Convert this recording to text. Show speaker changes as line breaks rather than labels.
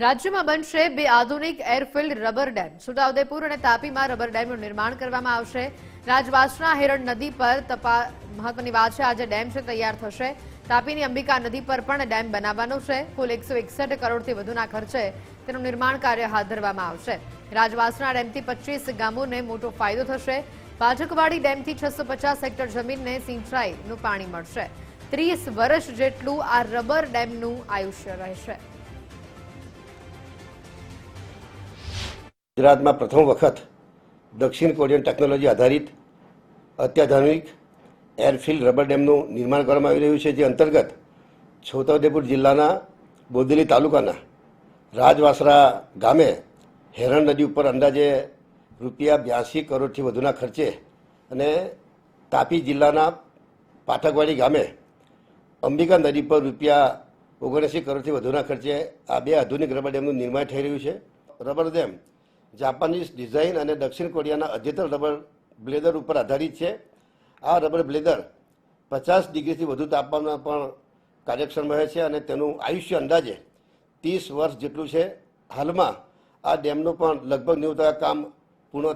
રાજ્યમાં બનશે બે આધુનિક એરફિલ્ડ રબર ડેમ. છોટાઉદેપુર અને તાપીમાં રબર ડેમનું નિર્માણ કરવામાં આવશે. રાજવાસના હેરણ નદી પર મહત્વની વાત છે, આજે ડેમ છે તૈયાર થશે. તાપીની અંબિકા નદી પર પણ ડેમ બનાવવાનો છે. કુલ 161 કરોડથી વધુના ખર્ચે તેનું નિર્માણ કાર્ય હાથ ધરવામાં આવશે. રાજવાસના ડેમથી 25 ગામોને મોટો ફાયદો થશે. પાઠકવાડી ડેમથી 650 હેક્ટર જમીનને સિંચાઈનું પાણી મળશે. 30 વર્ષ જેટલું આ રબર ડેમનું આયુષ્ય રહેશે.
ગુજરાતમાં પ્રથમ વખત દક્ષિણ કોરિયન ટેકનોલોજી આધારિત અત્યાધુનિક એરફિલ્ડ રબર ડેમનું નિર્માણ કરવામાં આવી રહ્યું છે, જે અંતર્ગત છોટાઉદેપુર જિલ્લાના બોડેલી તાલુકાના રાજવાસરા ગામે હેરણ નદી ઉપર અંદાજે ₹82 કરોડથી વધુના ખર્ચે અને તાપી જિલ્લાના પાઠકવાડી ગામે અંબિકા નદી પર ₹79 કરોડથી વધુના ખર્ચે આ બે આધુનિક રબર ડેમનું નિર્માણ થઈ રહ્યું છે. રબર ડેમ જાપાનીઝ ડિઝાઇન અને દક્ષિણ કોરિયાના અદ્યતન રબર બ્લેડર ઉપર આધારિત છે. આ રબર બ્લેડર 50 ડિગ્રીથી વધુ તાપમાનમાં પણ કાર્યક્ષમ રહે છે અને તેનું આયુષ્ય અંદાજે 30 વર્ષ જેટલું છે. હાલમાં આ ડેમનું પણ લગભગ 90% કામ પૂર્ણ